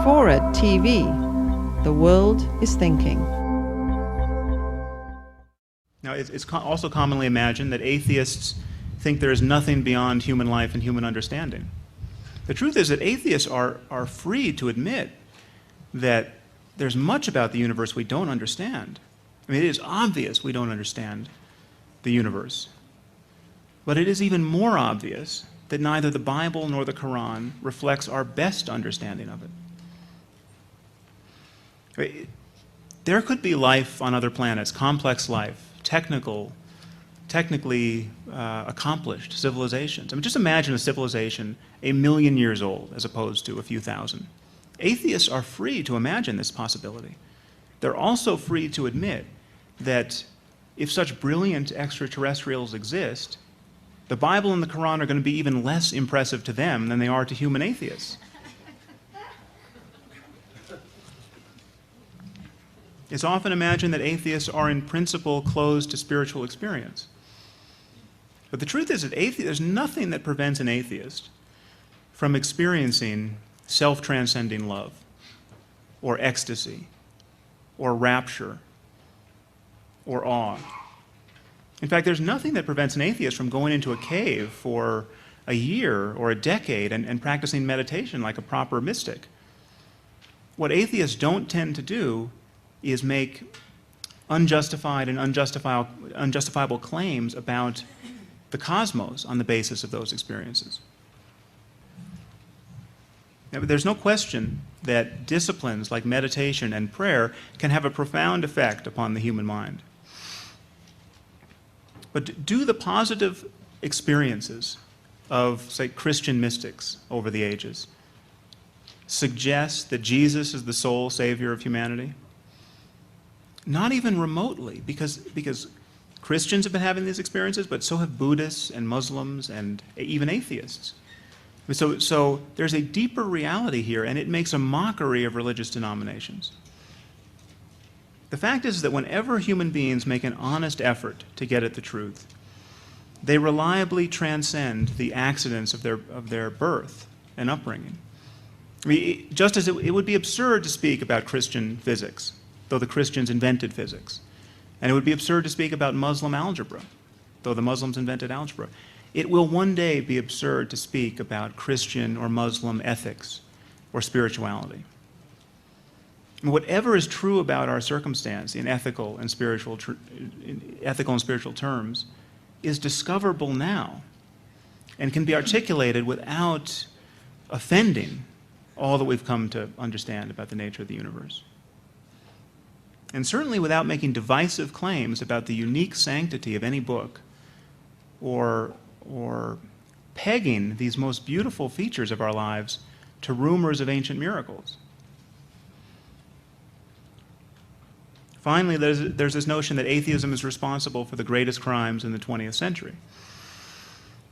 Forward TV. The world is thinking. Now, it's also commonly imagined that atheists think there is nothing beyond human life and human understanding. The truth is that atheists are free to admit that there's much about the universe we don't understand. I mean, it is obvious we don't understand the universe. But it is even more obvious that neither the Bible nor the Quran reflects our best understanding of it. There could be life on other planets, complex life, technically accomplished civilizations. I mean, just imagine a civilization 1,000,000 years old as opposed to a few thousand. Atheists are free to imagine this possibility. They're also free to admit that if such brilliant extraterrestrials exist, the Bible and the Quran are going to be even less impressive to them than they are to human atheists. It's often imagined that atheists are in principle closed to spiritual experience. But the truth is that there's nothing that prevents an atheist from experiencing self-transcending love, or ecstasy, or rapture, or awe. In fact, there's nothing that prevents an atheist from going into a cave for a year or a decade and practicing meditation like a proper mystic. What atheists don't tend to do is make unjustified and unjustifiable claims about the cosmos on the basis of those experiences. Now, there's no question that disciplines like meditation and prayer can have a profound effect upon the human mind. But do the positive experiences of, say, Christian mystics over the ages suggest that Jesus is the sole savior of humanity? Not even remotely, because Christians have been having these experiences, but so have Buddhists and Muslims and even atheists. So there's a deeper reality here, and it makes a mockery of religious denominations. The fact is that whenever human beings make an honest effort to get at the truth, they reliably transcend the accidents of their birth and upbringing. I mean, just as it would be absurd to speak about Christian physics, though the Christians invented physics. And it would be absurd to speak about Muslim algebra, though the Muslims invented algebra. It will one day be absurd to speak about Christian or Muslim ethics or spirituality. And whatever is true about our circumstance in ethical and spiritual terms is discoverable now and can be articulated without offending all that we've come to understand about the nature of the universe. And certainly without making divisive claims about the unique sanctity of any book or pegging these most beautiful features of our lives to rumors of ancient miracles. Finally, there's this notion that atheism is responsible for the greatest crimes in the 20th century.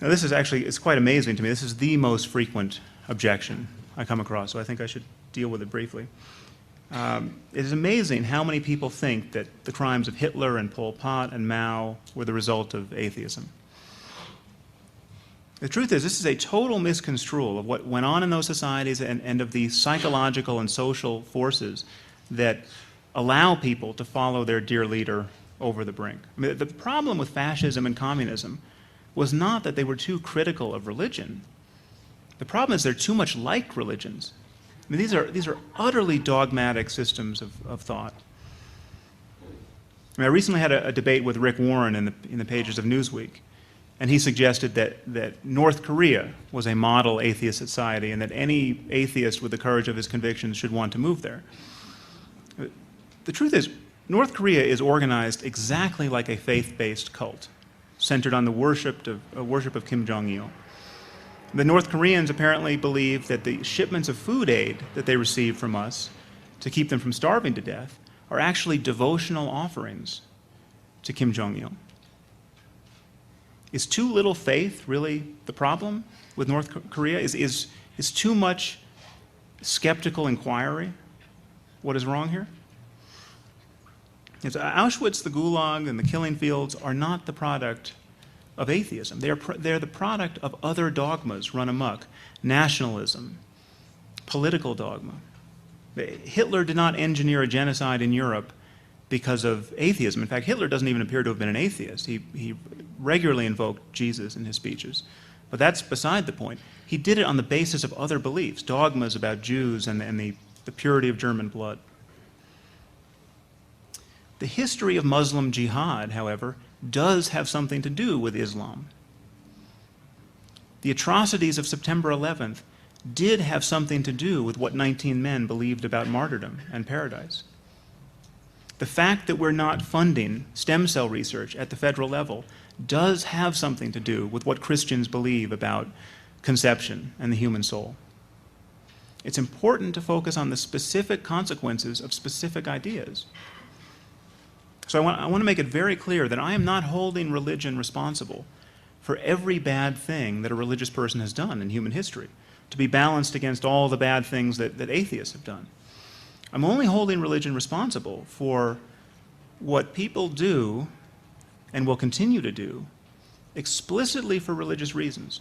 Now this is actually, it's quite amazing to me. This is the most frequent objection I come across, so I think I should deal with it briefly. It is amazing how many people think that the crimes of Hitler and Pol Pot and Mao were the result of atheism. The truth is, this is a total misconstrual of what went on in those societies and of the psychological and social forces that allow people to follow their dear leader over the brink. I mean, the problem with fascism and communism was not that they were too critical of religion. The problem is they're too much like religions. I mean, these are utterly dogmatic systems of thought. I mean, I recently had a debate with Rick Warren in the pages of Newsweek, and he suggested that North Korea was a model atheist society and that any atheist with the courage of his convictions should want to move there. The truth is, North Korea is organized exactly like a faith-based cult, centered on the worship of Kim Jong-il. The North Koreans apparently believe that the shipments of food aid that they receive from us to keep them from starving to death are actually devotional offerings to Kim Jong-il. Is too little faith really the problem with North Korea? Is too much skeptical inquiry what is wrong here? Auschwitz, the Gulag, and the killing fields are not the product of atheism. They're the product of other dogmas run amok. Nationalism, political dogma, Hitler did not engineer a genocide in Europe because of atheism. In fact, Hitler doesn't even appear to have been an atheist. He regularly invoked Jesus in his speeches. But that's beside the point. He did it on the basis of other beliefs, dogmas about Jews and the purity of German blood. The history of Muslim jihad, however, does have something to do with Islam. The atrocities of September 11th did have something to do with what 19 men believed about martyrdom and paradise. The fact that we're not funding stem cell research at the federal level does have something to do with what Christians believe about conception and the human soul. It's important to focus on the specific consequences of specific ideas. So I want to make it very clear that I am not holding religion responsible for every bad thing that a religious person has done in human history, to be balanced against all the bad things that atheists have done. I'm only holding religion responsible for what people do and will continue to do explicitly for religious reasons,